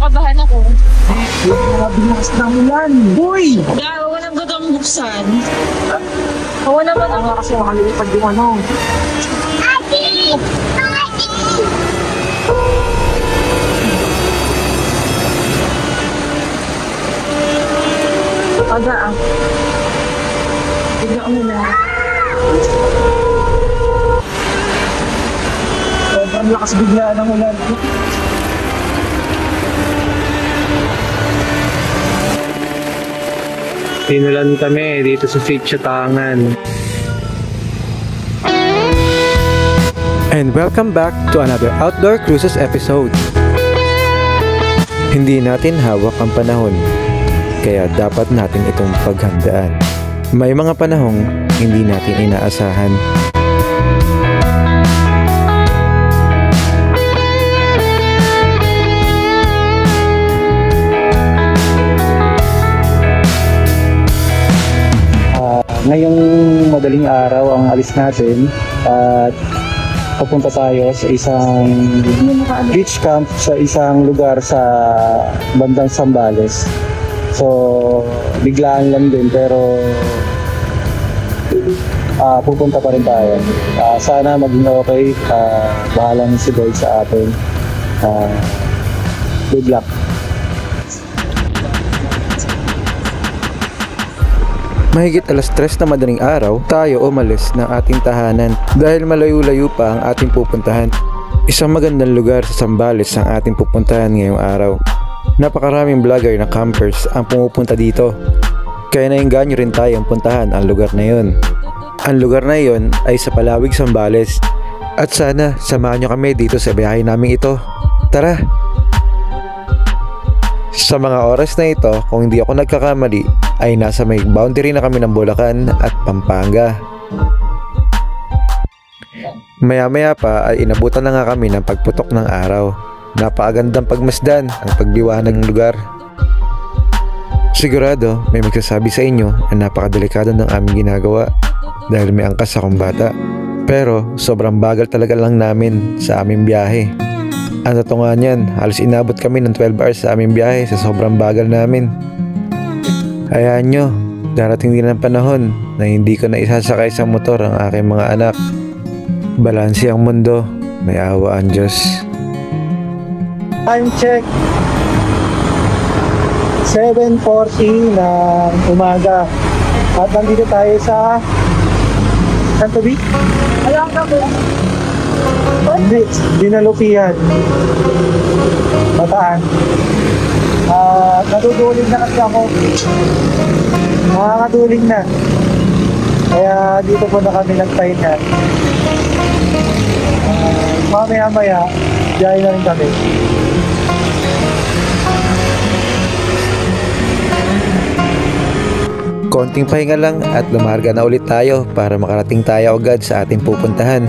kinakabahan ako. Binas ng ulan. Uy! Gawa ng gutong buksan. Ako naman ako. Kasi makalipad yung ano. Aga ah. Bigla mo na. Sobrang lakas bigla ng ulan. Tinulan kami dito sa Sitio Tangan. And welcome back to another Outdoor Cruises episode. Hindi natin hawak ang panahon, kaya dapat natin itong paghandaan. May mga panahong hindi natin inaasahan. Ngayong madaling araw ang alis natin at papunta tayo sa isang beach camp sa isang lugar sa bandang Zambales. So, biglaan lang din pero pupunta pa rin tayo. Sana maging okay. Bahala na si Boy sa atin. Good luck. Mahigit alas 3 na madaling araw, tayo umalis ng ating tahanan dahil malayo-layo pa ang ating pupuntahan. Isang magandang lugar sa Zambales ang ating pupuntahan ngayong araw. Napakaraming vlogger na campers ang pumupunta dito, kaya nainganyo rin tayong puntahan ang lugar na yon. Ang lugar na yon ay sa Palawig, Zambales, at sana samahan nyo kami dito sa biyahe namin ito. Tara! Sa mga oras na ito, kung hindi ako nagkakamali, ay nasa may boundary na kami ng Bulacan at Pampanga. Maya-maya pa ay inabutan na nga kami ng pagputok ng araw. Napakagandang pagmasdan ang pagliwanag ng lugar. Sigurado may magsasabi sa inyo na napakadelikado ng aming ginagawa dahil may angkas akong bata. Pero sobrang bagal talaga lang namin sa aming biyahe. Ang totoo nga niyan, halos inabot kami ng 12 hours sa aming biyahe sa sobrang bagal namin. Hayaan nyo, darating din ang panahon na hindi ko na isasakay sa motor ang aking mga anak. Balanse ang mundo, may awa ang Diyos. Time check. 7:40 ng umaga. At nandito tayo sa Santo Beach? Alam ka po. Hindi, Dinalupian. Bataan. Naduduling na kasi ako. Nakakaduling na. Kaya dito po na kami nagpahinga. Mamaya-maya, biyahe na rin kami. Konting pahinga lang at lumarga na ulit tayo para makarating tayo agad sa ating pupuntahan.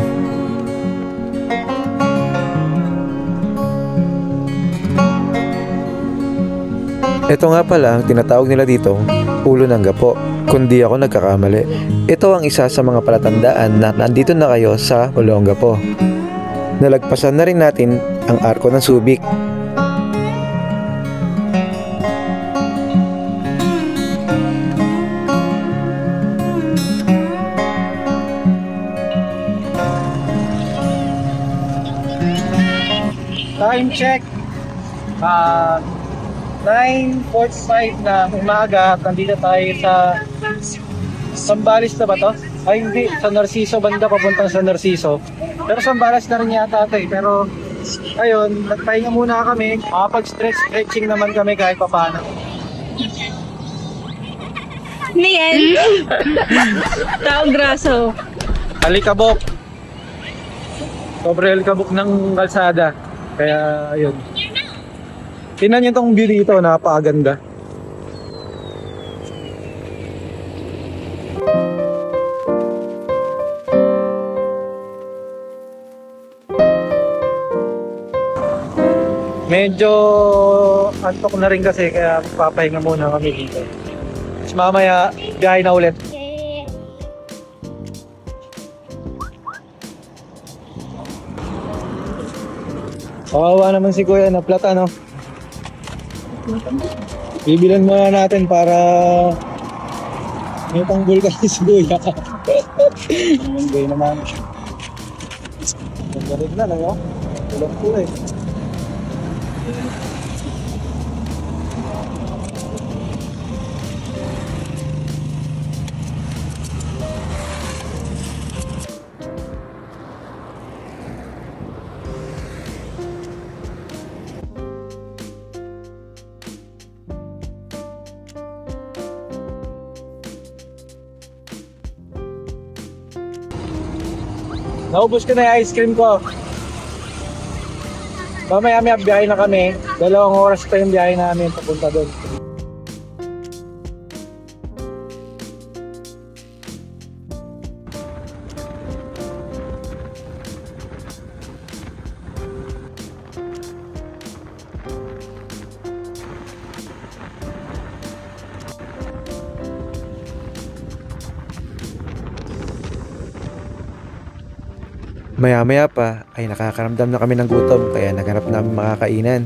Ito nga pala ang tinatawag nila dito, ulo ng gapo, kundi ako nagkakamali. Ito ang isa sa mga palatandaan na nandito na kayo sa Olongapo. Nalagpasan na rin natin ang Arko ng Subic. Time check. 9:45 na umaga. Nandito tayo sa Zambales na ba to? Ay hindi, sa Narciso banda papuntang sa Narciso. Pero Zambales na rin yata ito eh. Pero ayun, nagpahinga muna kami. Makapag-stretching naman kami kahit papaano. Ano yan? Taong graso. Alikabok. Sobrang alikabok ng kalsada. Kaya ayun. Tingnan niyo tong view dito, napakaganda. Medyo antok na rin kasi kaya papahinga muna kami dito. Tapos mamaya, biyahe na ulit. Kawawa naman si Kuya, na-flat ano. Bibilan muna natin para may pangbul ka si Kuya ka. Hindi naman. Ganda rin na, no? Tulog po eh. Naubos ko na yung ice cream ko. Mamaya biyahe na kami. 2 oras pa yung biyahe namin papunta doon. Maya-maya pa ay nakakaramdam na kami ng gutom kaya naghanap namin makakainan.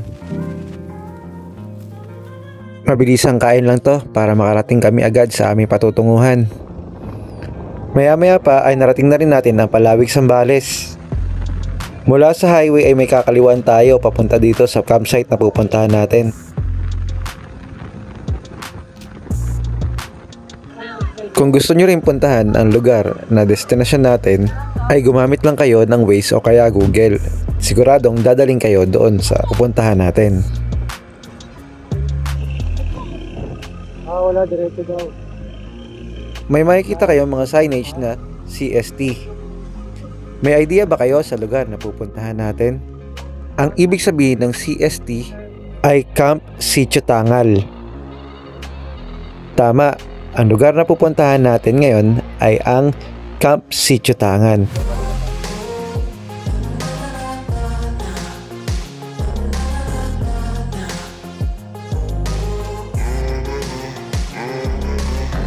Mabilisang kain lang to para makarating kami agad sa aming patutunguhan. Maya-maya pa ay narating na rin natin ang Palawig, Zambales. Mula sa highway ay may kakaliwan tayo papunta dito sa campsite na pupuntahan natin. Kung gusto nyo rin puntahan ang lugar na destinasyon natin, ay gumamit lang kayo ng Waze o kaya Google. Siguradong dadaling kayo doon sa pupuntahan natin. Wala, diretso daw. May makikita kayong mga signage na CST. May idea ba kayo sa lugar na pupuntahan natin? Ang ibig sabihin ng CST ay Camp Sitio Tangal. Tama, ang lugar na pupuntahan natin ngayon ay ang Camp Sitio Tangan.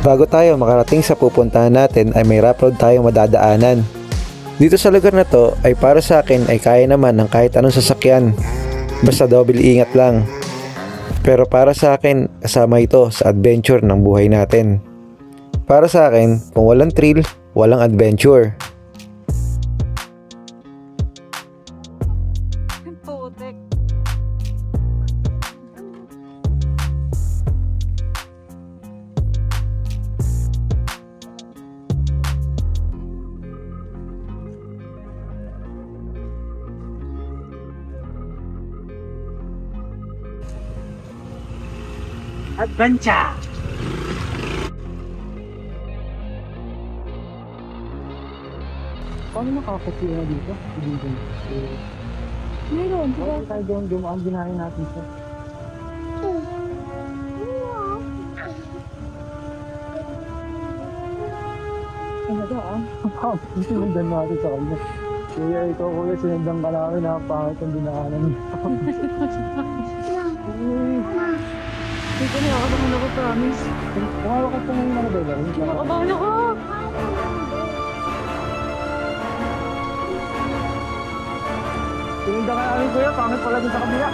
Bago tayo makarating sa pupuntahan natin ay may rough road tayong madadaanan. Dito sa lugar na to ay para sa akin ay kaya naman ng kahit anong sasakyan. Basta double ingat lang. Pero para sa akin kasama ito sa adventure ng buhay natin. Para sa akin kung walang thrill, walang adventure. Putek. Adventure! Paano nakakapira dito? Meron, diba? Bakit tayo doon dumaan binahin natin siya? Ano ba ah? Sinundan natin sa kanya. Kuya, ikaw kuya, sinundan ka namin. Napakit ang dinaanan niya. Dito na ako naman ako, promise. Kumara ka po ngayon mga bela. Kinakabahan ako! Sinundan ka namin kuya, pangit pala dun sa kabila.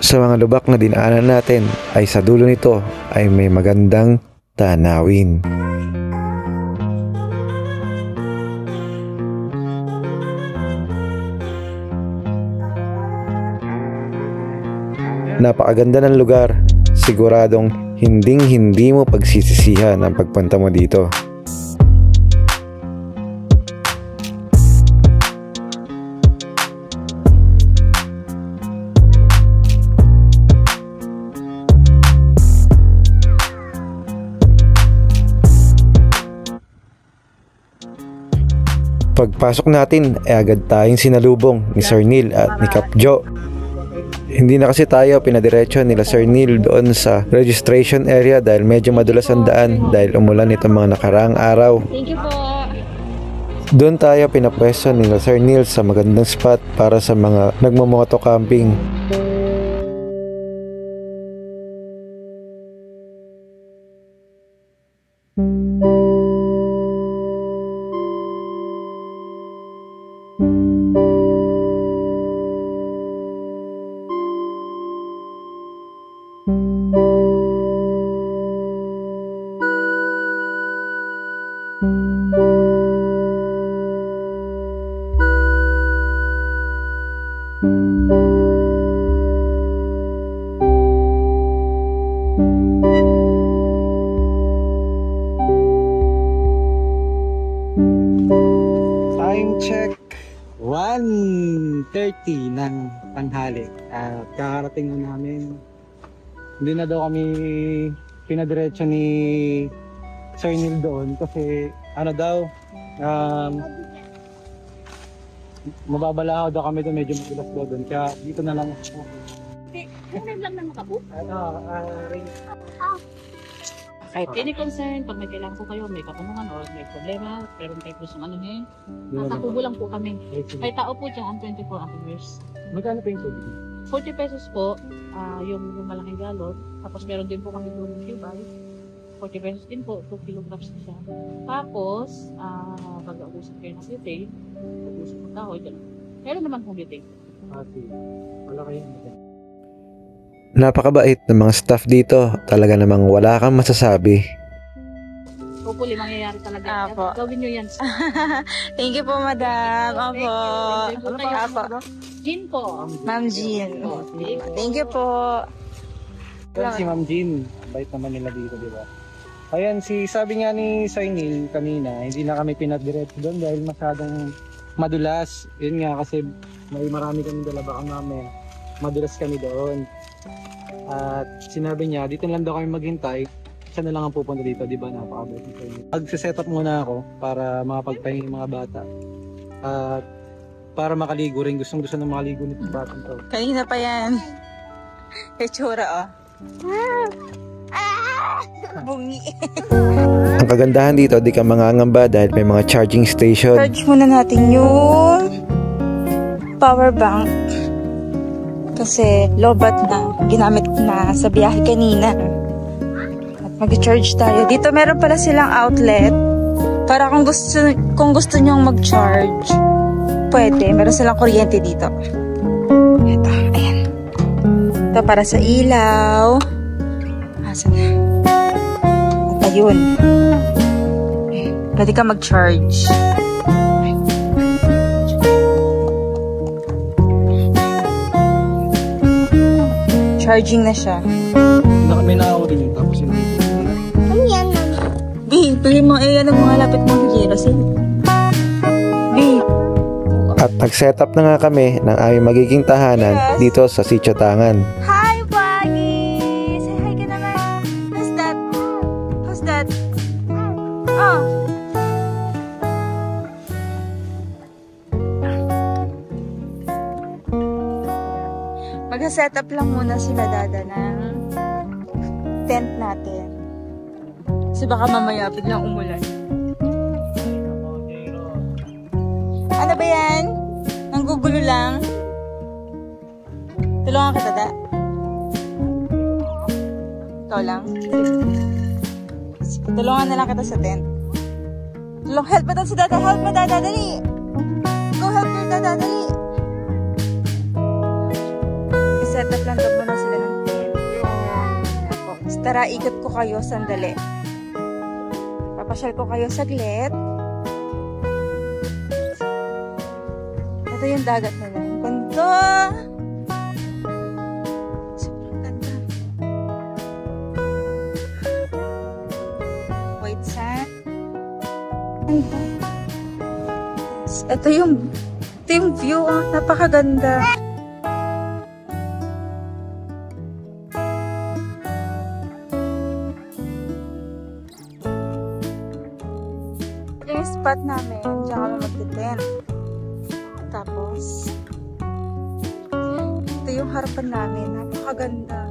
Sa mga lubak na dinaanan natin ay sa dulo nito ay may magandang tanawin. Napakaganda ng lugar, siguradong Hinding-hindi mo pagsisisihan ang pagpunta mo dito. Pagpasok natin ay agad tayong sinalubong ni Sir Neil at ni Kap Jo. Hindi na kasi tayo pinadiretso nila Sir Neil doon sa registration area dahil medyo madulas ang daan dahil umulan itong mga nakaraang araw. Thank you po. Doon tayo pinapwesto nila Sir Neil sa magandang spot para sa mga nagmamoto camping. Time check 1:30 ng tanghali at kakarating na namin. Hindi na daw kami pinadiretso ni Sir Neil doon kasi ano daw mababalahaw daw kami doon, medyo magulas daw doon kaya dito na lang ako. Ano lang naman kapo? Kahit any concern, pag may kailangan po kayo, may katanungan o may problema, pero may gusto ano eh, nasa tubo lang po kami. May tao po dyan, 24 hours. Magkano pa yung tubig? 40 pesos po, yung malaking galon. Tapos meron din po kami doon cubay. 40 pesos din po, 2 kilograms na siya. Tapos, pag-uusap kayo ng butane, pag-uusap ng kahoy, gano'n. Meron naman pong butane. Wala kayong Napakabait ng mga staff dito. Talaga namang wala kang masasabi. Hopefully, mangyayari talaga. Apo. Gawin nyo yan. Thank you po, madam. Opo. Apo. Jean po. Ma'am Jean. Thank you po. Yan si Ma'am Jean. Bait naman nila dito, di ba? Ayan, sabi nga ni Sir Neil kanina, hindi na kami pinadiretso doon dahil masyadong madulas. Yun nga kasi may marami kami dala, baka namin madulas kami doon. At sinabi niya, dito lang daw kami maghintay. Siya na lang ang pupunta dito, di ba? Napakabait ni Sir Neil. Mag-set up muna ako para makapagpahinga yung mga bata. At para makaligo rin. Gustong gusto ng makaligo nito sa batang to. Kanina pa yan. Kay Chura, oh. Bungi. Ang kagandahan dito, di ka mangangamba dahil may mga charging station. Charge muna natin yung power bank. Kasi lobat na. Ginamit na sa biyahe kanina. At mag-charge tayo. Dito meron pala silang outlet. Para kung gusto nyong mag-charge, pwede. Meron silang kuryente dito. Ito, ayan. Ito para sa ilaw. Asan na? At ayun. Pwede ka mag-charge. Charging na siya. May nakaw din yung tapos yun. Ano yan? Di, pili mo ano mga lapit mo sa Jerosin. Di. At nag-setup na nga kami ng aming magiging tahanan dito sa Sitio Tangan. Hi, Wagi! Say hi ka naman. Who's that? Who's that? Oh. Mag-setup lang muna sila dada ng tent natin. Kasi baka mamaya biglang umulan. Ano ba yan? Nanggugulo lang? Tulungan kita, da? Ikaw lang? Sige, tulungan na lang kita sa tent. Help mo si dada, help mo dada, dali! Go help your dada, dali! I-set up lang daw muna sila ng tent. Tapos, tara, ikot ko kayo sandali. Papasyal ko kayo saglit. Ito yung dagat nila. Ang ganda! Sobrang ganda. Ito yung view, napakaganda. Yung spot namin, diyan kami magte-tent. Tapos, ito yung harapan namin, napakaganda.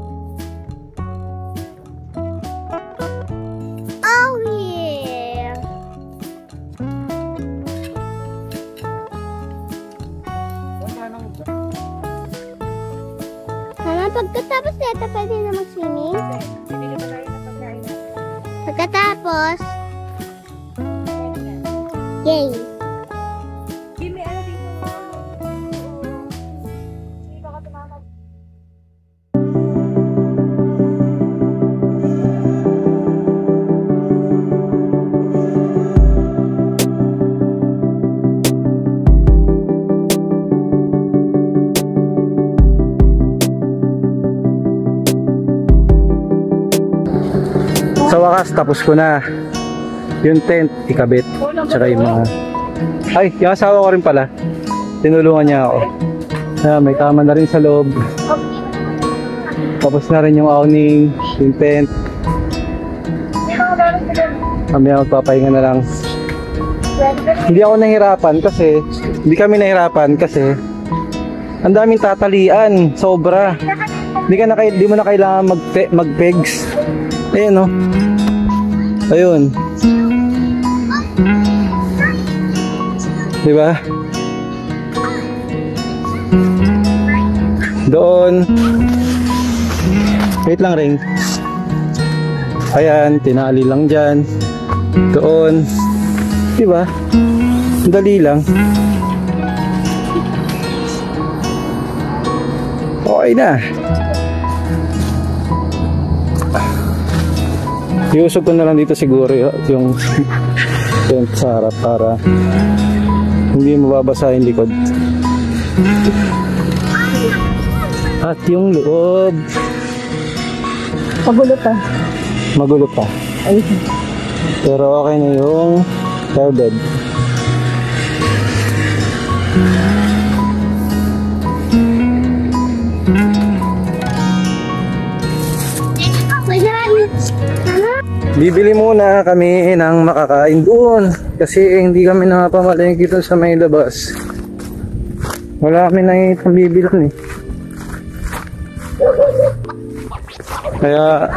Oh yeah! Mama, pagkatapos nito, pwede na mag-swimming? Pagkatapos, yay! Sa wakas, tapos ko na yung tent, ikabit. Tsaka yung mga... Ay, yung asawa ko rin pala. Tinulungan niya ako. May kama na rin sa loob. Tapos na rin yung awning, yung tent. Kami ang magpapahinga na lang. Hindi kami nahirapan kasi ang daming tatalian, sobra. Di mo na kailangan mag-pegs. Ayun, no? Ayun. Diba? Doon. Wait lang, Ring. Ayan, tinali lang dyan. Doon. Diba? Dali lang. Okay na. Iusog ko na lang dito siguro yung tent sa harap para hindi mababasa yung likod. At yung loob. Magulo pa. Pero okay na yung bed. Bibili muna kami ng makakain doon kasi hindi kami nakapamalengke dito sa may labas. Wala kami nakikita bibili eh. Kaya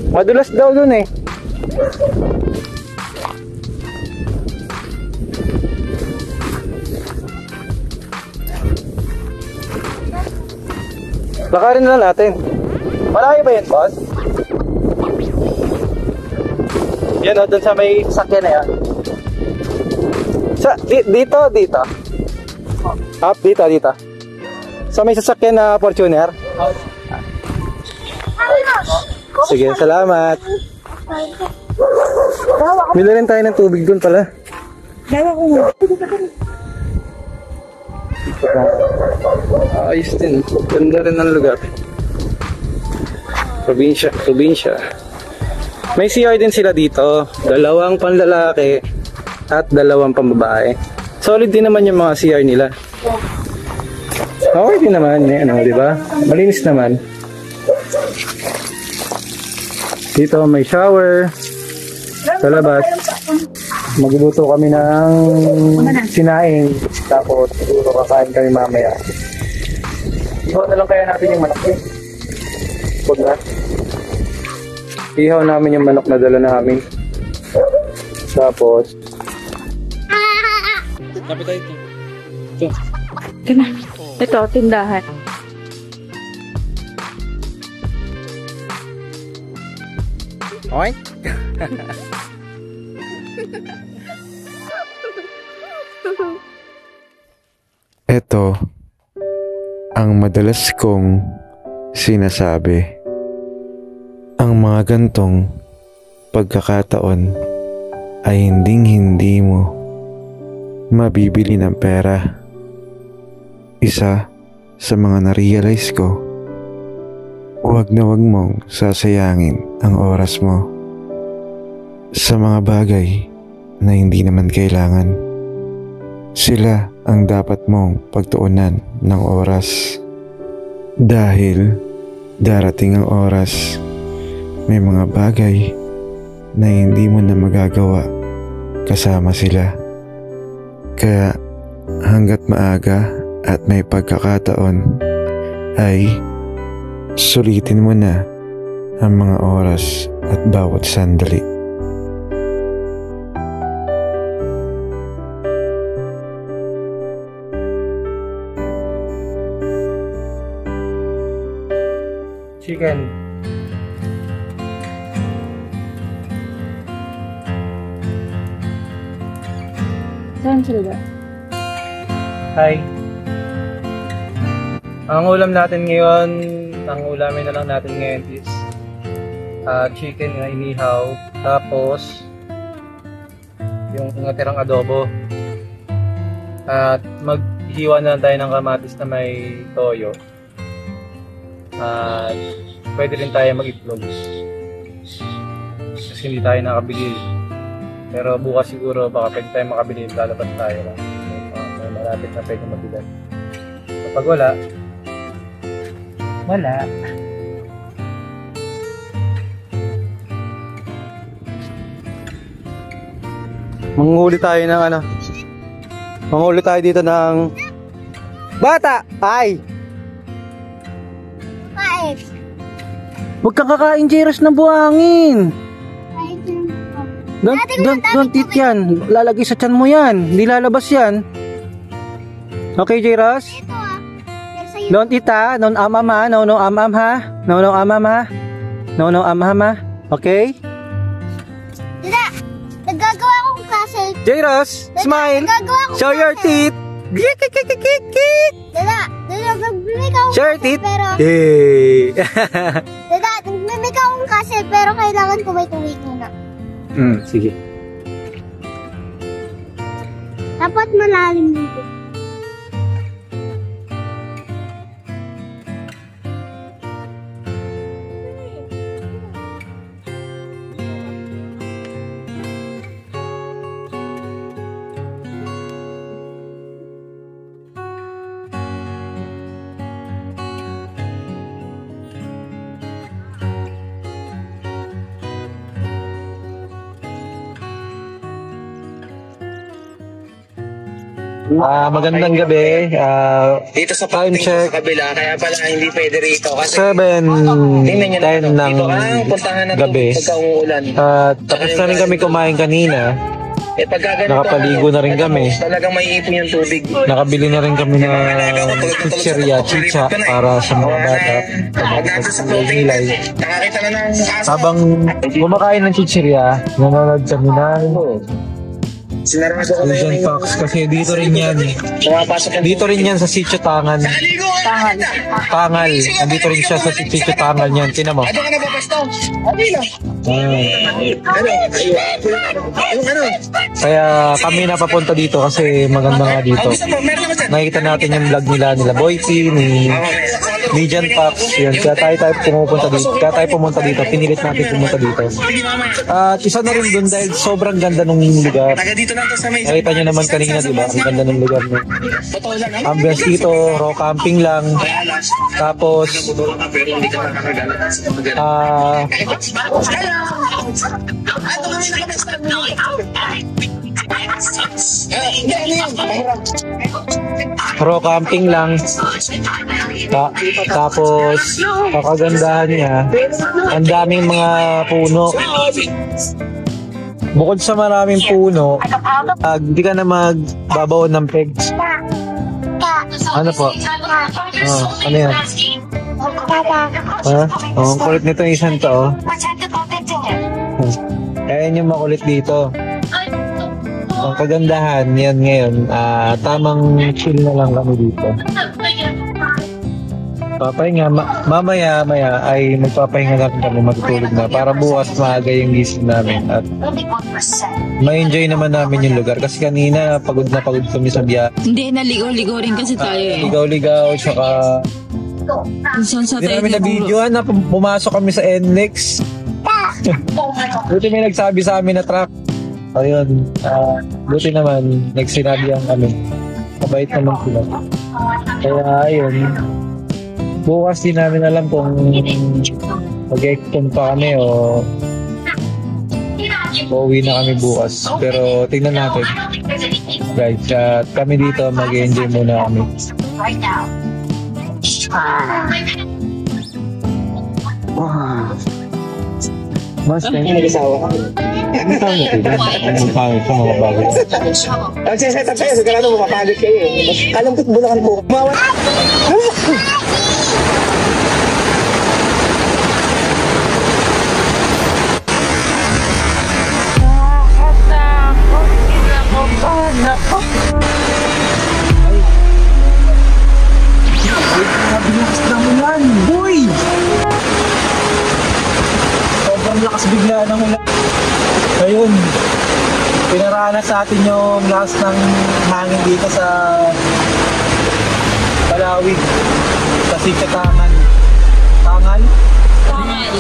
madulas daw doon eh. Lakarin na natin. Malayo ba yan, boss? Yan o, dun sa may sasakyan na yan. Dito. Up, dito. Sa may sasakyan na Fortuner. Sige, salamat. Bili rin tayo ng tubig dun pala. Ayos din. Ganda rin ang lugar. Probinsya. May CR din sila dito. 2 panlalaki at 2 pambabae. Solid din naman yung mga CR nila. Okay din naman, di ba? Malinis naman. Dito may shower. Sa labas. Magluluto kami ng sinaing. Tapos siguro kakain kami mamaya. Ihaw na lang kaya natin yung manok eh. Huwag na. Ihaw namin yung manok na dala namin. Tapos lapit tayo ito. Ito, tindahan. Okay? Ito ang madalas kong sinasabi. Ang mga gantong pagkakataon ay hindi mo mabibili ng pera. Isa sa mga na-realize ko, huwag na huwag mong sasayangin ang oras mo. sa mga bagay na hindi naman kailangan. Sila ang dapat mong pagtuunan ng oras. Dahil darating ang oras, may mga bagay na hindi mo na magagawa kasama sila. Kaya hanggat maaga at may pagkakataon ay sulitin mo na ang mga oras at bawat sandali. Chicken. Saan sila? Hi. Ang ulam natin ngayon, ang ulamin na lang natin ngayon is chicken na inihaw. Tapos, yung natirang adobo. At maghiwa na lang tayo ng kamatis na may toyo. At pwede rin tayo mag-itlog. Kasi hindi tayo nakabili. Pero bukas siguro baka pwede tayo makabili. Lalabas tayo lang. May malapit na pwede mabilan. Kapag wala, wala. Manghuli tayo ng ano? Manghuli tayo dito ng bata! Ay! Five. Huwag kang kakain, Jairus, ng buhangin! Don't eat yan. Lalagay sa tiyan mo yan. Hindi lalabas yan. Okay, Jairus? Ito ah. Don't eat ha. No amam ha. No amam ha. No amam ha. No amam ha. Okay? Dada, nagagawa akong klase. Jairus, smile. Nagagawa akong Show your teeth. Dada, nagmimik akong Show your klase, teeth. pero... Hey. Dada, nagmimik akong klase, pero kailangan ko may tuwig muna. Sige. Dapat malalim dito. Magandang gabi. Dito sa Time check. sa kabila, kaya pala hindi pwede rito. Kasi 7:10 ng puntahan na gabi. pagka umuulan. Tapos na rin kami kumain kanina. Eh pagka ganito, Nakapaligo na rin kami. Talagang may ipon yung tubig. Nakabili na rin kami ng chicheria, chicha para sa mga bata. Pag nasa sa floating Nilay. nakakita na ng aso. Habang kumakain ng chicheria, nanonood kami ng Sinarado ko na Asian yung Fox kasi dito rin yan. pumapasok yung Dito rin yan sa Sitio Tangan. Tangal. Nandito rin siya sa Sitio Tangal yan. Tina mo. Ano ka na ba, Pasto? Ano? Kaya kami napapunta dito kasi maganda nga dito. Meron naman dyan. Nakikita natin yung vlog nila Boy P, ni Jan Pops. Yun. Kaya tayo pumunta dito. Pinilit natin pumunta dito. At isa na rin dun dahil sobrang ganda ng lugar. Taga dito lang to sa may... Nakita nyo naman kanina, di ba? Ang ganda ng lugar mo. Totoo lang, ha? Ambience dito, raw camping lang. Tapos, Pero hindi ka nakakagala. raw camping lang. Tapos, kakagandahan niya, ang daming mga puno. Bukod sa maraming puno, hindi ka na magbabaw ng pegs. Ano po? Ano yan? Ang kulit nito yung isang to. Ayan yung makulit dito. Ang kagandahan, yan ngayon, tamang chill na lang kami dito. Papahinga, mamaya ay magpapahinga natin kami, matutulog na para bukas maaga yung gising namin at ma-enjoy naman namin yung lugar kasi kanina pagod na pagod kami sa biyahe. Hindi, naligaw-ligaw rin kasi tayo eh. Ligaw-ligaw, tsaka Saan sa hindi tayo namin na-videoan na pumasok kami sa NLEX. Buti may nagsabi sa amin na truck. Ayun, buti naman, nagsinabi ang kami. Mabait naman sila. Kaya ayun, bukas din namin alam kung mag-extend pa kami o uuwi na kami bukas. Pero tingnan natin. Guys, kami dito mag-enjoy muna kami. Mas kaya nag-asawa. Ano tawag mo dito? Ang pangit sa mga bagay. Ang set up sa'yo, sigurado mapapagod kayo eh. Alam ko't bulakan po. Mawala. Nakakatakot. Kinakabahan ako. Binukas ng ulan. Boy! Sobrang lakas bigla ng ulan. Ayun, pinaranas sa atin yung lakas ng hangin dito sa Palawig, sa Sityatangal. Tangal? Tangal.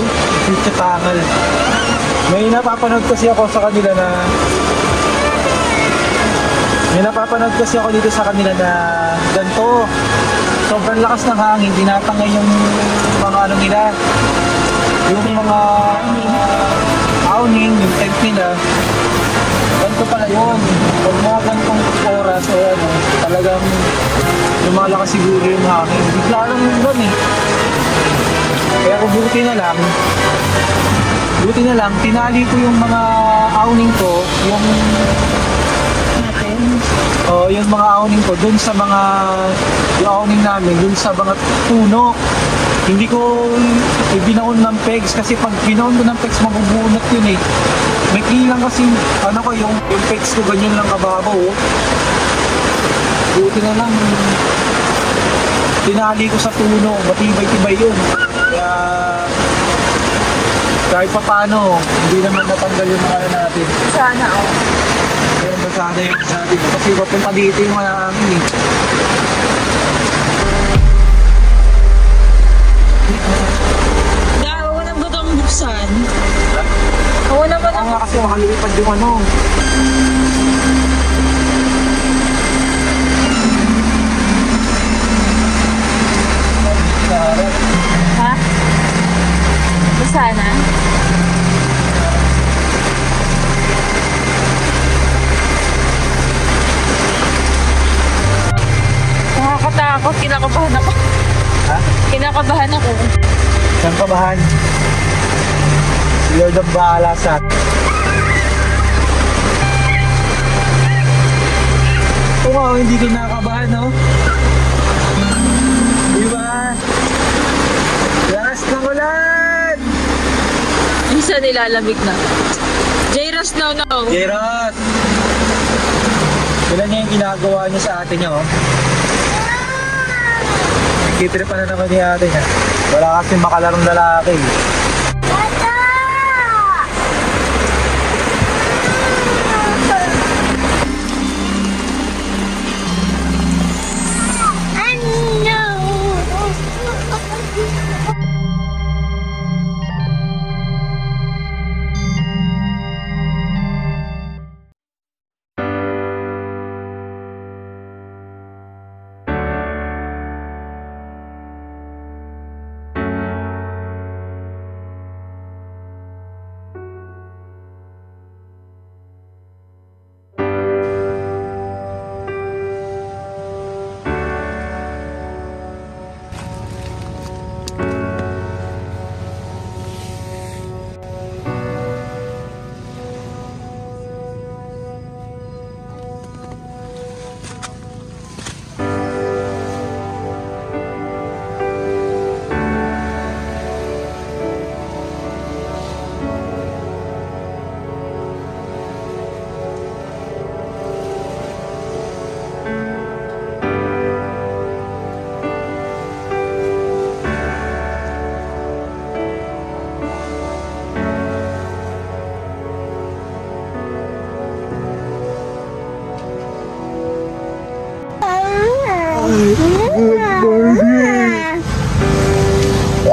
Sityatangal. May napapanood kasi ako sa kanila na dito sa kanila na ganito. Sobrang lakas ng hangin, tinatangay yung mga ano nila. Yung mga awning, yung tent nila. Ganito pala yun. Pag mga ganitong oras, talagang lumalakas siguro yung hangin. Bigla lang yung doon eh. Kaya kung buti na lang, tinali ko yung mga awning ko, yung mga awning ko dun sa mga yung awning namin dun sa mga puno. Hindi ko ibinaon ng pegs kasi pag binaon ko ng pegs mabubunot yun eh. May kilang kasi yung pegs ko ganyan lang kababaw. Buti na lang tinali ko sa puno, matibay-tibay yun. Kaya kahit pa paano, hindi naman natanggal yung mga natin. Sana Kaya basada yung natin. Kasi papunta dito yung mga namin eh. Wala na ba itong buksan? Oo naman Kaya nga kasi makalipad yung ano. Ha? Sana? Nakakatakot. Kinakabahan ako. Ha? Kinakabahan ako. Saan kabahan? Si Lord ang bahala sa atin. Oo, hindi ka nakakabahan, no? Diba? Lakas ng ulan! Isa nilalamig na. J-Ros now. Jeros! Ilan niya yung ginagawa niya sa atin niya, oh? Nagkitrip na naman niya atin niya. Wala kasi makalarong lalaki.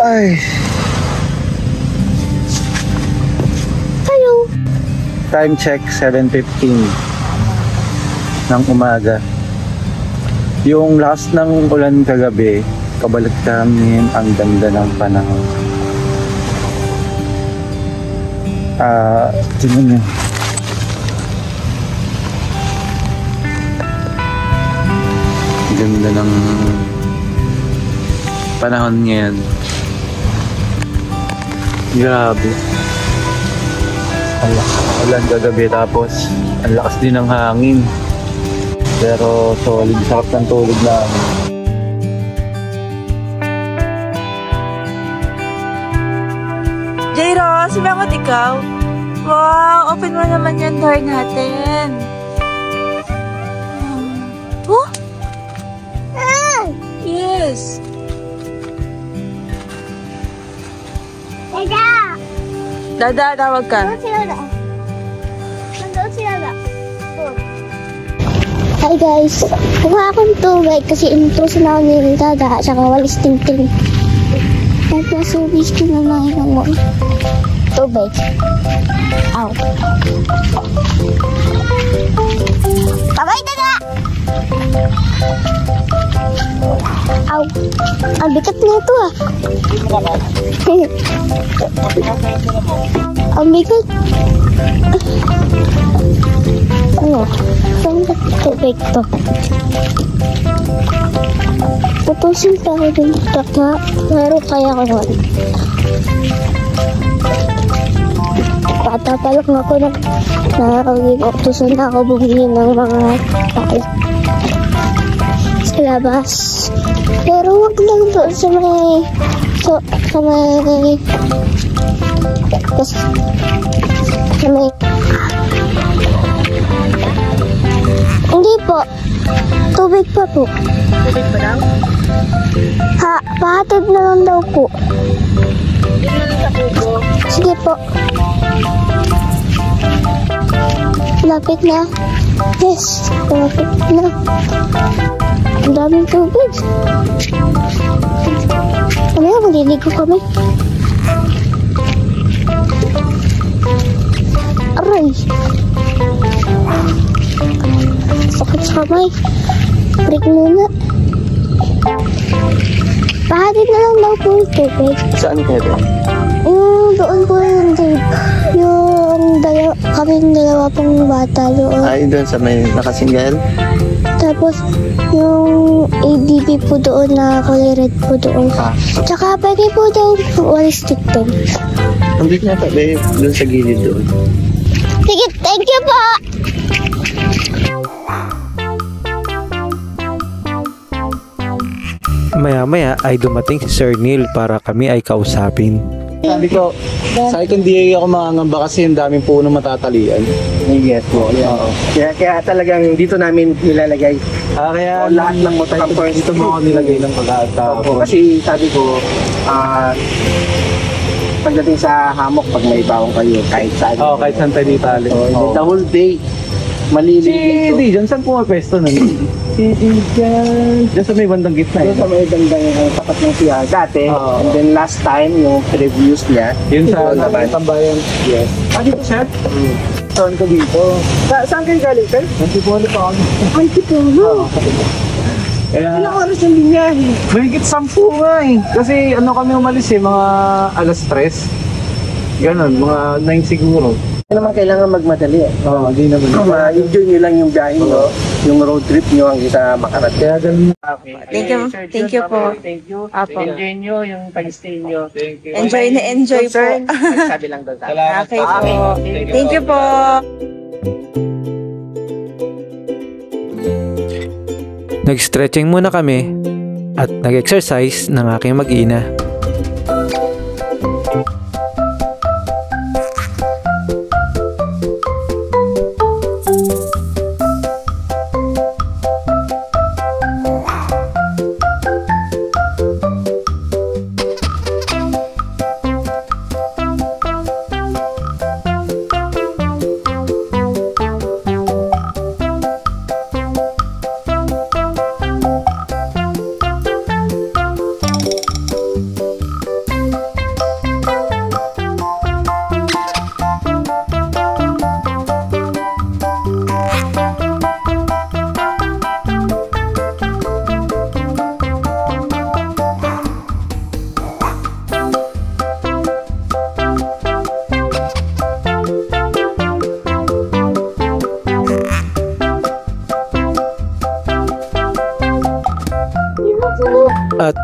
Ay. Time check 7:15 ng umaga. Yung last ng ulan kagabi, kabalik namin ang ganda ng panahon. Tingnan nyo. Ganda ng panahon ngayon. Grabe. Ulan kagabi tapos ang lakas din ng hangin. Pero solid, sarap ng tulog namin. Jairo, sumangot ikaw? Wow, open mo naman yung door natin. Oh? Yes. Dada, tawag ka. Hi guys, kuha akong tubig kasi intruso na ako ni Dada at saka walis ting-ting. Nagpasubis ko na lang yung tubig. Ow. Bye-bye, Dada! Ow. Ang bigat na ito ah. Ang bigat. Ano? Saan ba tubig to? Putusin pa ako din. Taka, meron kaya ko nun. Bata pa lang ako na nakakagig-oktusan na ako bumili ng mga kain sa labas. Pero wag lang doon sa may sa may hindi po. Tubig pa po. Tubig pa daw? Ha, pahatid na lang daw po. Hindi na lang sa kubo. Sige po. Lapit na. Yes, lapit na. Ang daming tubig. Mamaya maliligo kami. Aray. Sakit sa kamay. Break muna. Pahatid na lang daw po yung tubig. Saan kayo? Doon po yung kaming dalawa pong bata doon. Ay, doon sa may nakasinggel? Tapos yung ADB po doon na kulay red po doon. Tsaka pwede po daw walis tiktok. Nandito na tabi, doon sa gilid doon. Sige, thank you po! Maya-maya ay dumating si Sir Neil para kami ay kausapin. Sabi ko, hindi ako makangamba kasi yung daming puno matatalian. Yes po. Oo. Kaya talagang dito namin nilalagay. Kaya lahat ng motor dito mo ako nilagay ng pag-ata. Kasi sabi ko, pagdating sa hammock, pag may bawang kayo, kahit saan. Oo, kahit saan tayo dito alis. The whole day, maliliit. Si Dijon, saan pumapesto nun? Si Dijon. Diyan sa may bandang gitna. Doon sa may bandang tapat ng siya dati. And then last time, yung reviews niya. Yun sa naman. Tambayan. Yes. Dito sir? Saan ka dito? Saan kayo galing, sir? Nantipolo pa ako. Ay, Tipolo. Kaya, Ilang oras yung binyahe? mahigit 10 nga eh. Kasi ano kami umalis eh, mga alas 3. Ganon, mga 9 siguro. Hindi naman kailangan magmadali eh. Oo, di naman. Ma-enjoy nyo lang yung biyahe nyo, yung road trip nyo hanggang sa makarating. Kaya ganun. Thank you. Thank you po. Thank you. Apo. Enjoy nyo yung pag-stay nyo. Thank you. Enjoy na enjoy po. Sabi lang daw tayo. Salamat. Okay po. Thank you po. Nag-stretching muna kami at nag-exercise ng aking mag-ina.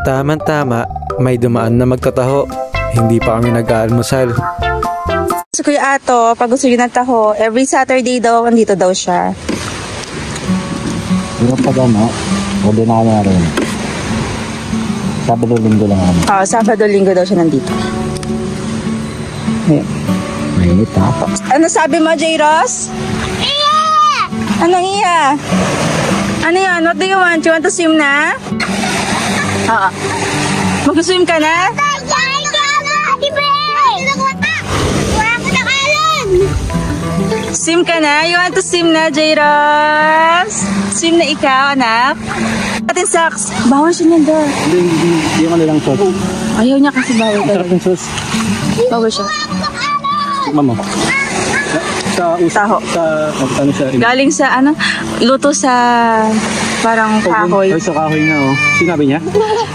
Tama-tama, may dumaan na magtataho. Hindi pa kami nag-aalmusal. Si Kuya Ato, pag gusto niyo ng taho, every Saturday daw, andito daw siya. Pero pag ano, ordinaryo na rin. Sabado-linggo lang ano. Sabado-linggo daw siya nandito. Mainit ha? Ano sabi mo, J. Ross? Iya! Ano iya? Ano yan? What do you want? You want to swim na? Oo. Mag-swim ka na? Swim ka na? You want to swim na, J. Ross? Swim na ikaw, anak? Atin socks. Bawal siya niyan daw. Hindi ko nilang shot. Ayaw niya kasi bawal Sarap talaga. ng sauce. Bawal siya. Mama. Sa Taho. ano siya? Galing sa ano? Luto sa parang kahoy. Ay, sa kahoy nga oh. Sinabi niya?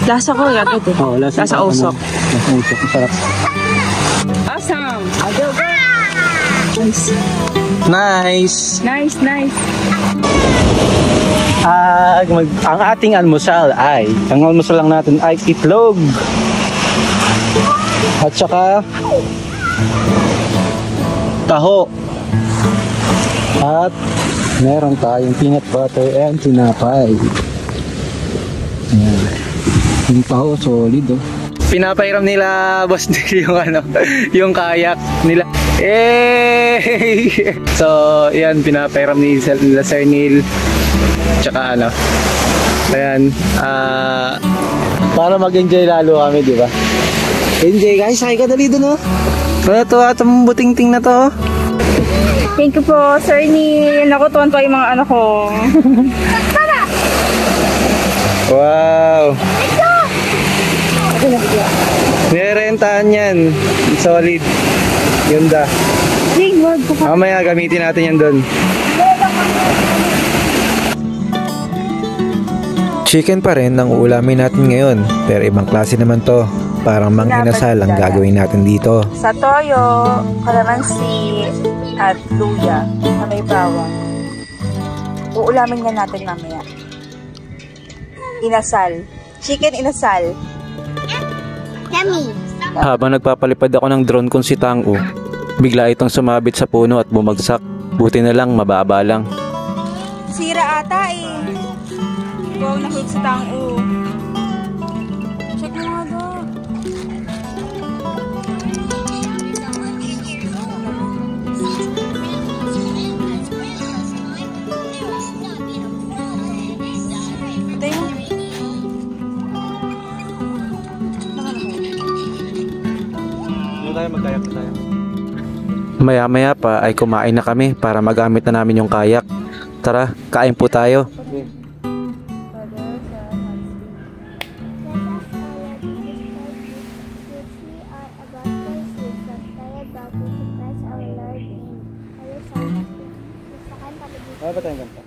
Lasa ko agad eh. Oo, Lasa usok. Lasa usok. Masarap. Awesome. Nice! Nice, nice. Ang ating almusal ay, ang almusal lang natin ay itlog. At saka taho. At meron tayong peanut butter and tinapay. Ayan. Yung taho, solid oh. Pinapairam nila boss yung kayak nila. So, yan, pinapairam nila Sir Neil. Tsaka ayan, para mag-enjoy lalo kami, di ba? Enjoy guys, sakay ka dali dun oh. Ito atong buting-ting na to. Thank you po, Sir Neil. Naku, tuwan-tuwa yung mga anak ko. Wow! Nirentahan yan. Solid. Yun da. Mamaya gamitin natin yan dun. Chicken pa rin ang ulamin natin ngayon, pero ibang klase naman to. Parang mang-inasal ang gagawin natin dito. Sa toyo, kalamansi, at luya na may bawang. Uulamin na natin mamaya. Inasal. Chicken inasal. Yummy. Habang nagpapalipad ako ng drone kong si Tango, bigla itong sumabit sa puno at bumagsak. Buti na lang, mababa lang. Sira ata eh. Wow, nahulog sa Tango. Check mo nga daw. Magkayak na tayo. Maya-maya pa ay kumain na kami para magamit na namin yung kayak. Tara, kain po tayo. Ano ba tayong ganta?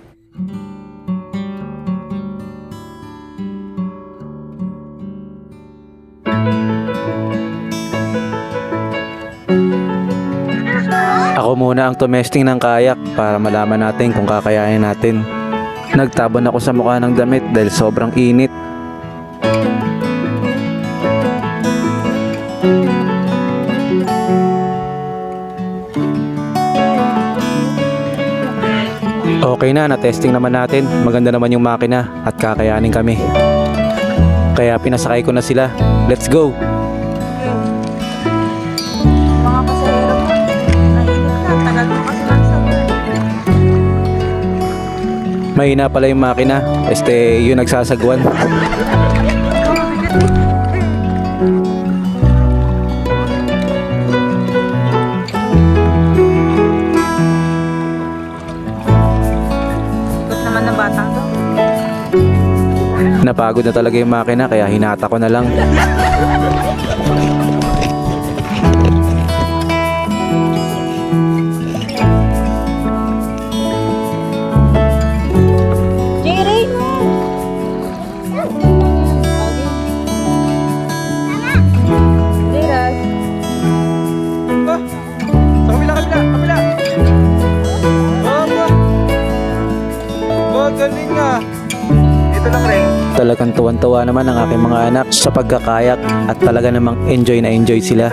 Ako muna ang tumesting ng kayak para malaman natin kung kakayanin natin. Nagtabon ako sa mukha ng damit dahil sobrang init. Okay na, na-testing naman natin. Maganda naman yung makina at kakayanin kami. Kaya pinasakay ko na sila. Let's go! Mga pasahero mo, nahihit na. Tagal mo kasi magsabay. Mahina pala yung makina. Yung nagsasagwan. Naman ng batang to. Napagod na talaga yung makina kaya hinata ko na lang. Jerry! Jerry! Sa kabila! Galing nga. Ito lang rin. Talagang tuwan-tuwa naman ang aking mga anak sa pagkakayak at talaga namang enjoy na enjoy sila.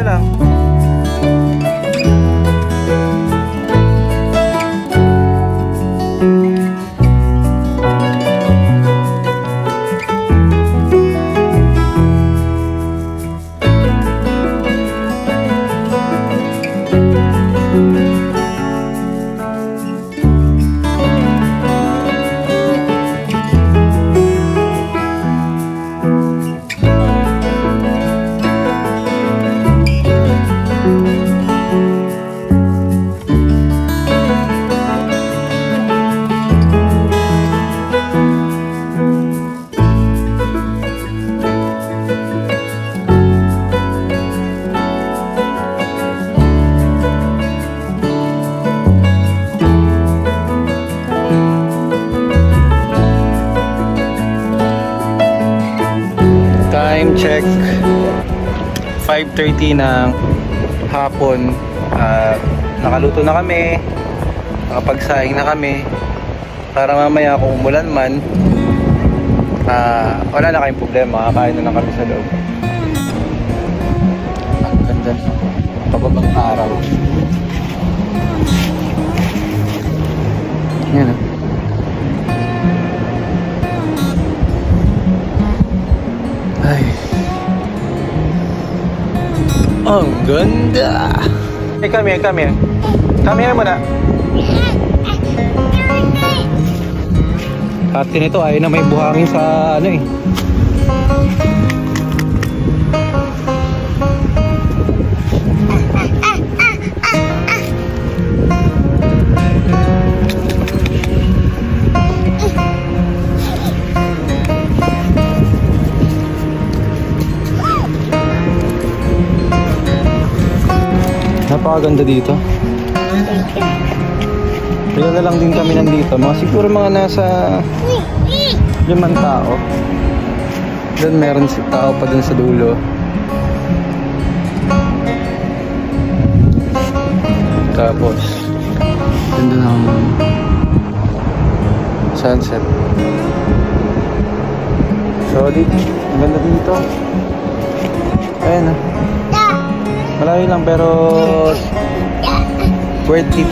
Time check 5:30 ng hapon. Nakaluto na kami, nakapagsaing na kami para mamaya kung umulan man wala na kayong problema, kakain na lang kami sa loob. Ang ganda ng pababang araw. Yan. Ay. Ang ganda. Hey, come here, come here. Come here muna. Ate nito ay na may buhangin sa ano eh. Napakaganda dito. Ilan na lang din kami nandito. Siguro mga nasa 5 tao. Doon meron si tao pa dun sa dulo. Tapos ganda ng sunset. Solid. Ang ganda dito. Ayan na. Malayo lang pero worth it.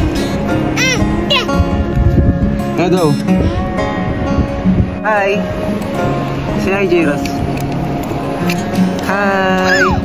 Hello. Hi. Say hi, J-Ross. Hi.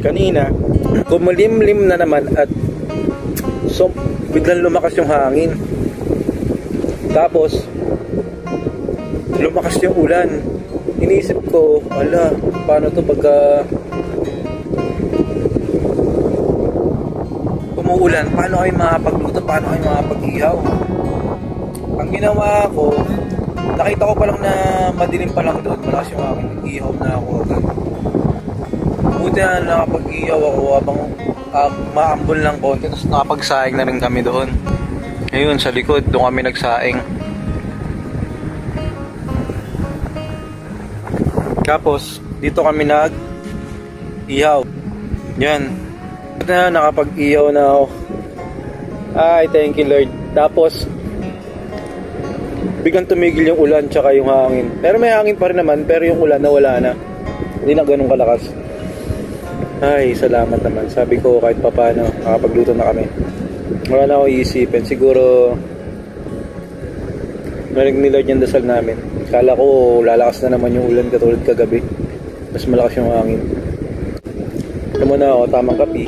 Kanina, kumulimlim na naman at so, biglang lumakas yung hangin. Tapos, lumakas yung ulan. Iniisip ko, ala, paano to pagka umuulan? Paano kayo makapagluto? Paano kayo makapag-ihaw? Ang ginawa ko, nakita ko palang na madilim pa lang doon. Malakas yung hangin. Ihaw na ako agad. Buti na nakapag-iyaw ako habang maambol lang konti, tapos nakapagsaing na rin kami doon. Ayun, sa likod, doon kami nagsaing. Tapos, dito kami nag-ihaw. Yan. Buti na nakapag-iyaw na ako. Ay, thank you Lord. Tapos, biglang tumigil yung ulan tsaka yung hangin. Pero may hangin pa rin naman, pero yung ulan nawala na. Hindi na ganun kalakas. Ay, salamat naman. Sabi ko kahit papaano, nakapagluto na kami. Wala na ako iisipin. Siguro, narinig ni Lord yung dasal namin. Kala ko, lalakas na naman yung ulan katulad kagabi. Mas malakas yung hangin. Ito muna ako, tamang kapi.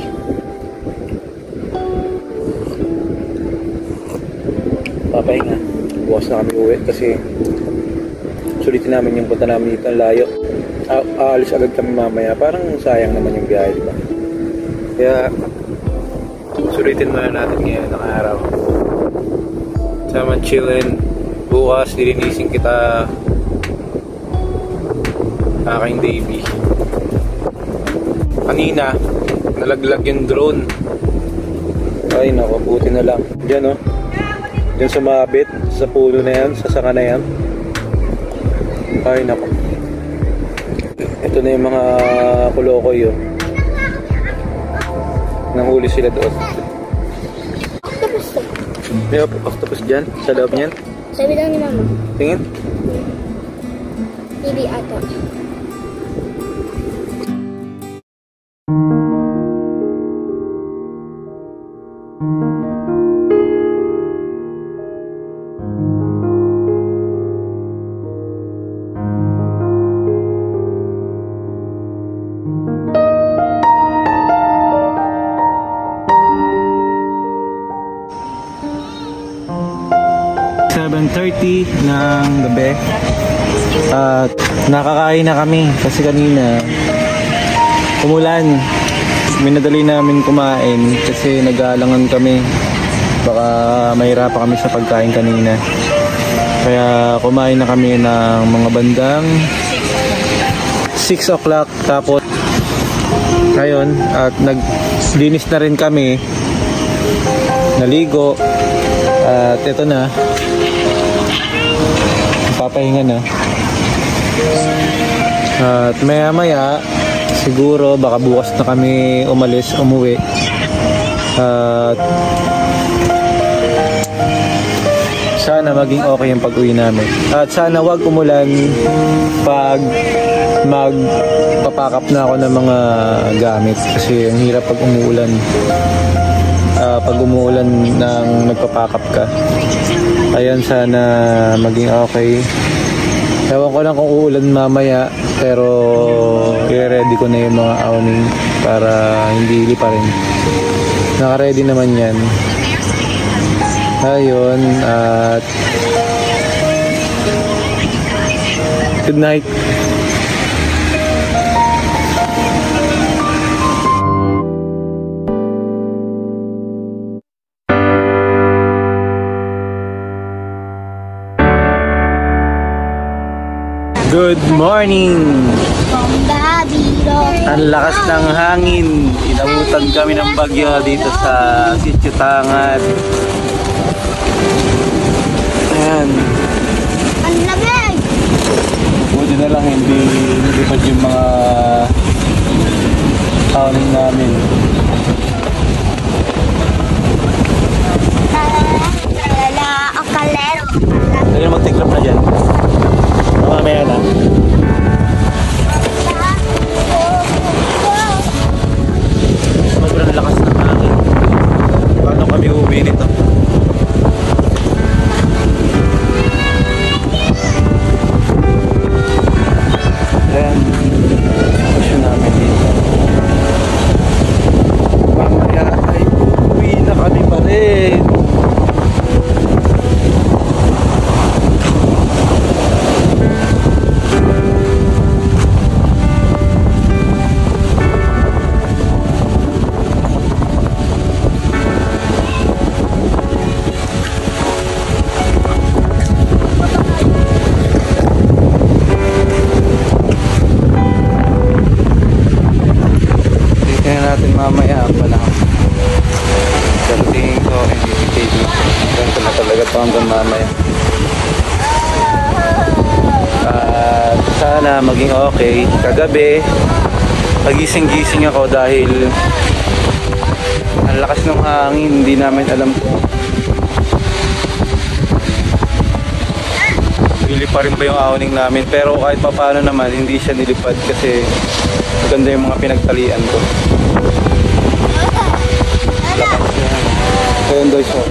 Papahinga. Bukas na kami uwi kasi sulitin namin yung punta namin dito ang layo. Aalis agad kami mamaya. Parang sayang naman yung biyahe, diba? Kaya sulitin muna natin ngayon ng araw. Sama chillin. Bukas lilinisin kita, aking baby. Kanina nalaglag yung drone. Ay nako, buti na lang. Diyan oh, diyan sumabit sa puno na yan, sa sanga na yan. Ay nako, ito na yung mga kulokoy oh. Nahuli sila doon. May octopus dyan, sa loob niyan. Sabi lang ni Mama. Tingin. Hindi ata. ng gabi at nakakain na kami kasi kanina umulan. Minadali namin kumain kasi nag-aalangan kami, baka mahirapan kami sa pagkain kanina, kaya kumain na kami ng mga bandang 6 o'clock. Tapos ngayon at naglinis na rin kami, naligo at ito na, papahinga na. At maya maya siguro baka bukas na kami umuwi. At sana maging okay yung pag-uwi namin. At sana wag umulan pag magpapakap na ako ng mga gamit kasi ang hirap pag umuulan. Pag umuulan nang nagpapakap ka. Ayan, sana maging okay. Ewan ko lang kung uulan mamaya, pero i-ready ko na yung mga awning para hindi liparin. Naka-ready naman yan. Ayun, at good night. Good morning! Ang lakas ng hangin. Inabutan kami ng bagyo dito sa Sitio Tangat. Ayan. Ang lamig! Buti na lang hindi nilipad yung mga awning namin. Akalero. Dali mag-take-up na dyan. Mamaya na. Sobrang lakas ng hangin. Paano kami uuwi nito? Ayan. Push namin dito. Mamaya ay uuwi na kami pa rin. Mamaya pala. Pero tingin ko hindi si ganito na talaga ito hanggang mamaya. At sana maging okay. Kagabi pagising-gising ako dahil ang lakas ng hangin. Hindi namin alam kung nilipad rin ba yung awning namin, pero kahit pa paano naman hindi siya nilipad kasi maganda yung mga pinagtalian ko. Lakas niya. Ayun daw siya.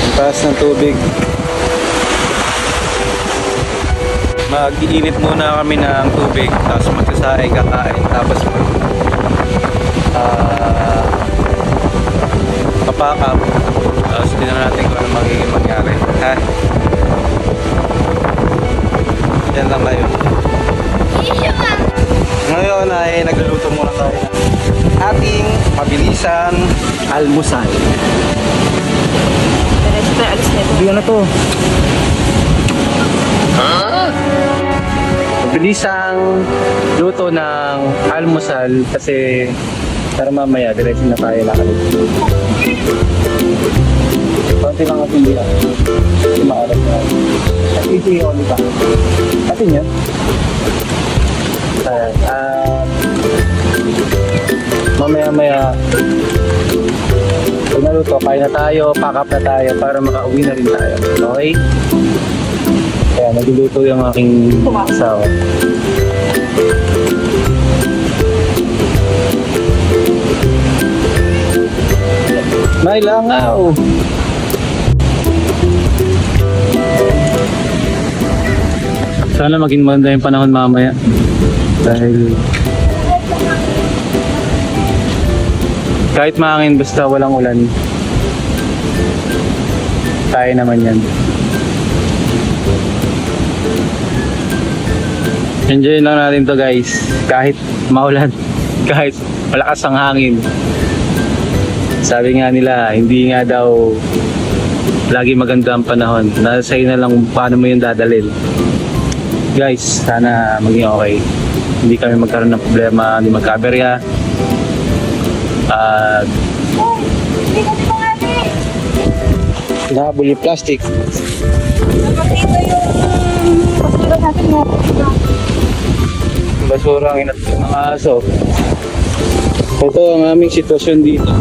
Ang taas ng tubig. Mag-iinit muna kami ng tubig, tapos magsasaing, kakain, tapos papakap. Tapos tingnan natin kung ano magiging mangyari. Ha? Yan lang tayo. Ngayon ay nagluluto muna tayo ng ating mabilisan almusal. Hindi na to. Mabilisang luto ng almusal kasi para mamaya diretso na tayo lakad. Konti lang ating bilang. Hindi maalat na. At easy only pa. Atin yan. Mamaya-maya pag naluto, kain na tayo, pack up na tayo para makauwi na rin tayo. Okay? Kaya nagluluto yung aking asawa. May langaw! Sana maging maganda yung panahon mamaya. Dahil kahit mahangin basta walang ulan, kaya naman yan. Enjoy lang natin to guys, kahit maulan, kahit malakas ang hangin. Sabi nga nila, hindi nga daw lagi maganda ang panahon. Nasa iyo na lang paano mo yung dadalhin. Guys, sana maging okay. Hindi kami magkaroon ng problema, hindi magkaberya. Nahabol yung plastic. Basura ang inatid ng aso. Ito ang aming sitwasyon dito.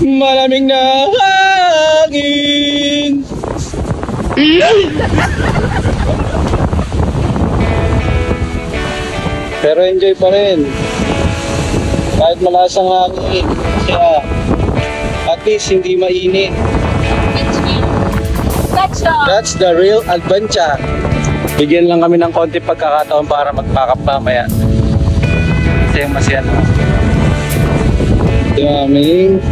Malamig na hangin. Pero enjoy pa rin. Kahit malakas ang hangin. Kaya at least hindi mainit. That's the real adventure. Bigyan lang kami ng konti pagkakataon para mag-pack up mamaya. Kasi masaya na. Ito ang aming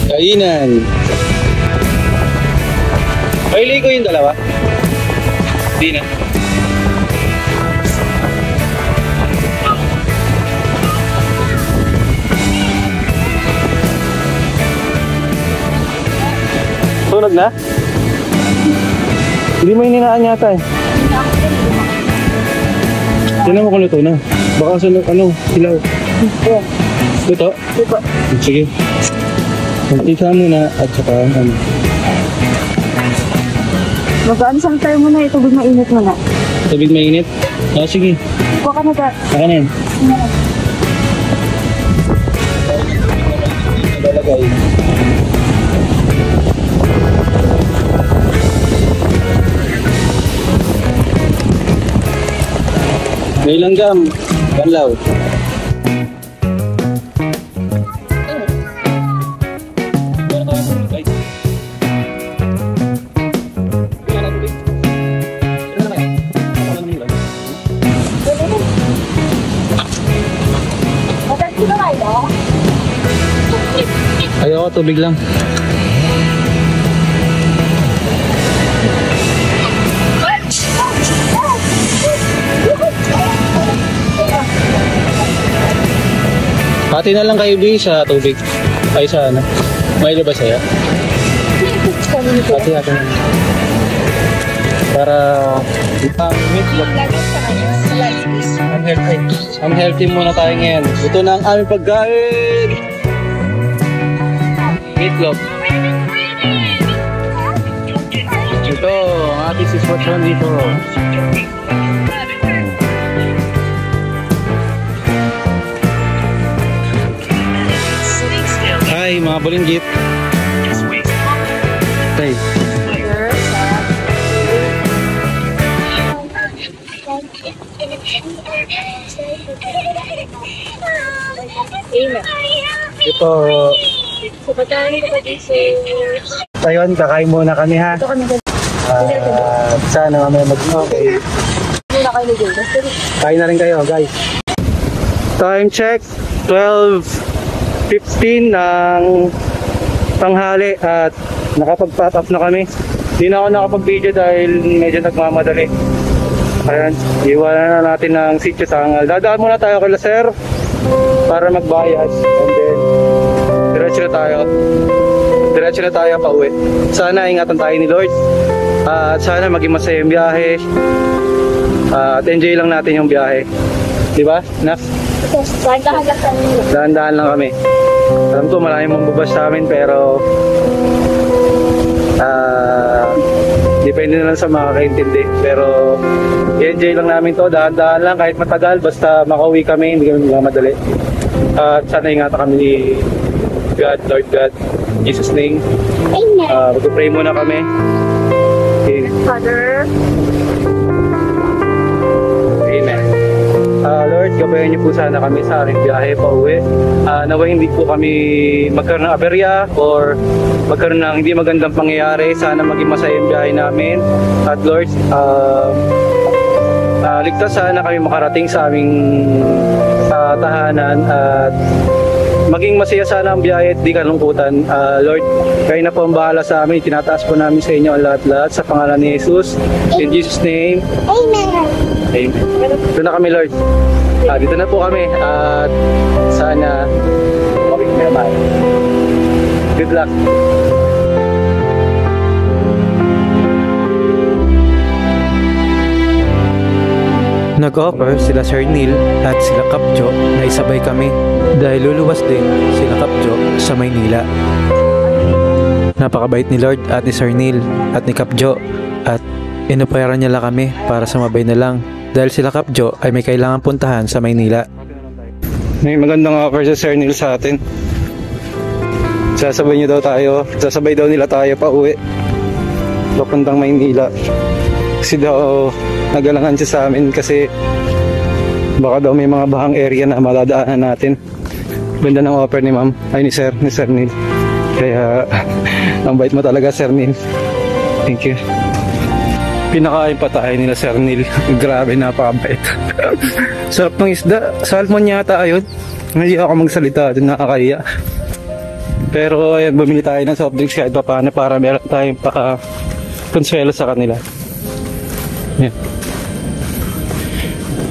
kainan. Maili ko yung dalawa? Hindi na. Tunog na? Hindi mo hininaan yata eh. Tinan mo kung luto na. Baka sunod silaw. Luto? Luto. Sige. Magtisa mo na at saka Mag-aansang tayo muna, tubig mainit muna. Tubig mainit? Oo, sige. Kuha ka na ka. Saka na yan. Lalagay. May langgam. Banlaw. Ayoko, tubig lang. Pati na lang kayo B sa tubig. Ay sa ano? May ba sa'yo? Pati natin. Para ang healthy muna tayo ngayon. Ito na ang aming pagkain. Meatloaf. Ito, ang ating siswatson dito. Hi, mga bulinggit. Hey. Ito. Ayun, kakain muna kami ha. Sana may mag-okay. Kain na rin kayo guys. Time check 12:15 ng tanghali at nakapag-pack up na kami. Hindi na ako nakapag-video dahil medyo nagmamadali. Ayan, iwanan na natin ng Sitio Tangal. Dadaan muna tayo kay Sir para magbayad. And then, diretso na tayo pa uwi. Sana ingatan tayo ni Lord. At sana maging masaya yung biyahe. At enjoy lang natin yung biyahe. Diba, Nak? Yes, Dahan-dahan lang kami. Alam ko maraming mambubas sa amin pero depende na lang sa makakaintindi. Pero i-enjoy lang namin to, dahan-dahan lang kahit matagal, basta makauwi kami, hindi kami madali. At sana ingatan kami ni God, Lord God, in Jesus name. Mag-pray muna kami. Okay. Father. Amen. Lord, gabayan niyo po sana kami sa aking biyahe pa uwi. Naway hindi po kami magkaroon ng aberya or magkaroon ng hindi magandang pangyayari. Sana maging masaya yung biyahe namin. At Lord, ligtas sana kami makarating sa aming tahanan at maging masaya sana ang biyahe at di kalungkutan. Lord, kayo na po ang bahala sa amin. Tinataas po namin sa inyo ang lahat-lahat sa pangalan ni Jesus. In Jesus' name. Amen. Amen. Ito na kami, Lord. Dito na po kami at sana mabig naman. Good luck. Nag-offer sila Sir Neil at sila Kapjo na isabay kami dahil luluwas din sila Kapjo sa Maynila. Napakabait ni Lord at ni Sir Neil at ni Kapjo at inopera niya lang kami para sumabay na lang dahil sila Kapjo ay may kailangan puntahan sa Maynila. May magandang offer sa Sir Neil sa atin. Sasabay daw nila tayo pa uwi papuntang Maynila. Kasi daw nagalangan siya sa amin kasi baka daw may mga bahang area na madadaanan natin. Ganda ng offer ni Ma'am, ay ni Sir Neil. Kaya ang bait mo talaga, Sir Neil. Thank you. Pinakain pa tayo nila Sir Neil. Grabe, napakabait. Sarap ng isda. Salmon yata ayun. Hindi ako magsalita doon, nakakaya. Pero ayan, bumili tayo ng soft drinks kahit pa paano para meron tayong konsuelo sa kanila. Yan.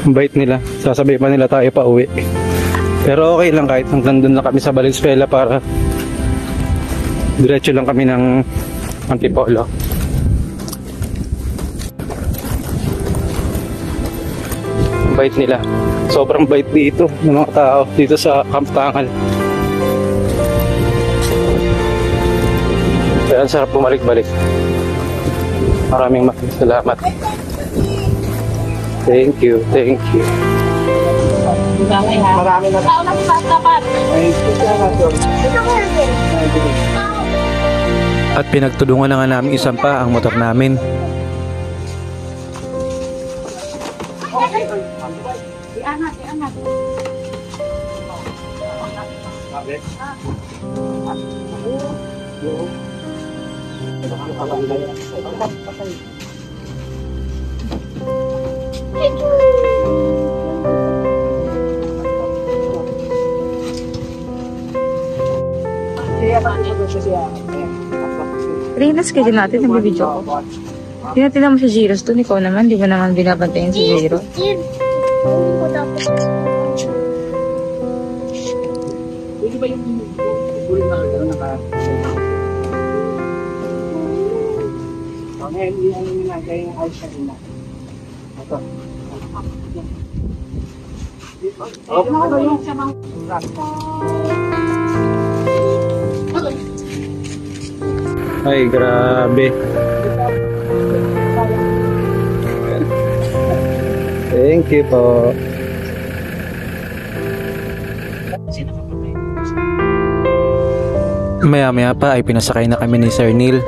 Ang bait nila. Sasabay pa nila tayo pa uwi. Pero okay lang kahit nandun lang kami sa Valenzuela para diretso lang kami ng Antipolo. Ang bait nila. Sobrang bait dito ng mga tao dito sa Camp Tangal. Kaya ang sarap bumalik-balik. Maraming salamat. Thank you. Marami na. At pinagtulungan na nga namin isang pa ang motor namin. Rinas kayo natin, nagbibidyo ko. Tinatina mo si Jiros doon, ikaw naman, di ba naman binabantayan si Jiros? Pwede ba yung ulit na gano'n ngayon, ano nyo na, kaya yung ayos na rin na. Ito. Ay, grabe. Thank you po. Maya-maya pa ay pinasakay na kami ni Sir Neil.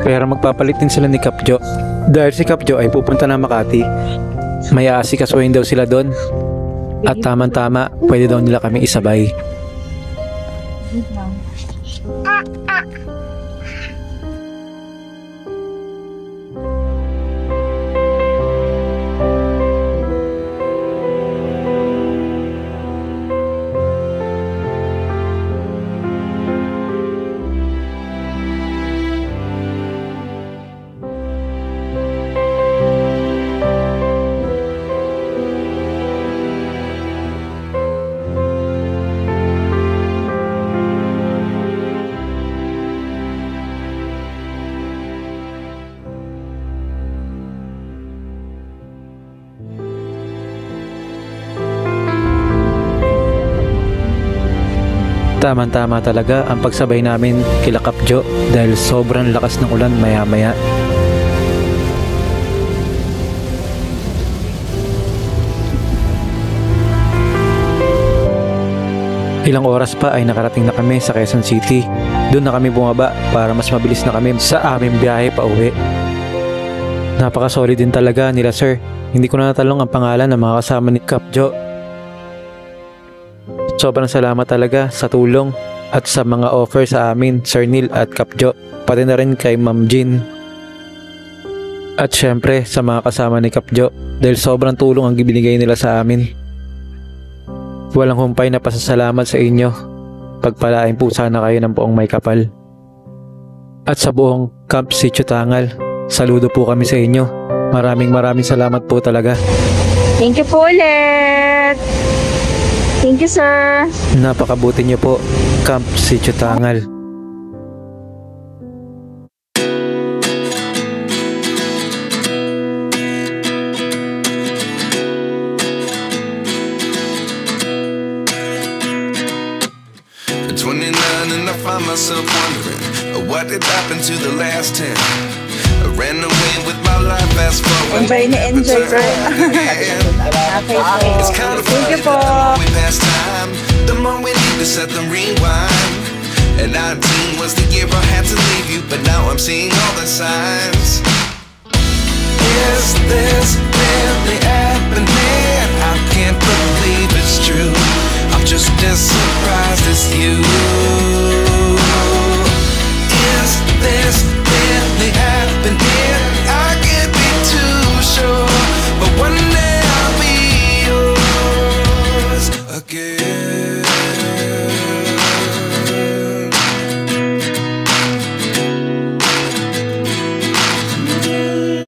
Pero magpapalit din sila ni Kapjo. Dahil si Kapjo ay pupunta na Makati. May aasikasuhin daw sila doon. At tama-tama, pwede daw nila kami isabay. Tama-tama talaga ang pagsabay namin kila Kapjo dahil sobrang lakas ng ulan maya-maya. Ilang oras pa ay nakarating na kami sa Quezon City. Doon na kami bumaba para mas mabilis na kami sa aming biyahe pa uwi. Napaka-solid din talaga nila sir. Hindi ko na natalong ang pangalan ng mga kasama ni Kapjo. Sobrang salamat talaga sa tulong at sa mga offer sa amin, Sir Neil at Kapjo. Pati na rin kay Ma'am Jean. At syempre sa mga kasama ni Kapjo dahil sobrang tulong ang ibinigay nila sa amin. Walang humpay na pasasalamat sa inyo. Pagpalain po sana kayo ng buong may kapal. At sa buong Camp Sitio Tangal, saludo po kami sa inyo. Maraming salamat po talaga. Thank you po ulit. Thank you, sir. Napakabuti niyo po, Camp Sitio Tangal. Myself wondering what did happen to the last 10. I ran away with my life, fast forward. Enjoy, bro. It's kind of funny that the more we pass time, the more we need to set the rewind. And 19 was the year I had to leave you, but now I'm seeing all the signs. Is this real?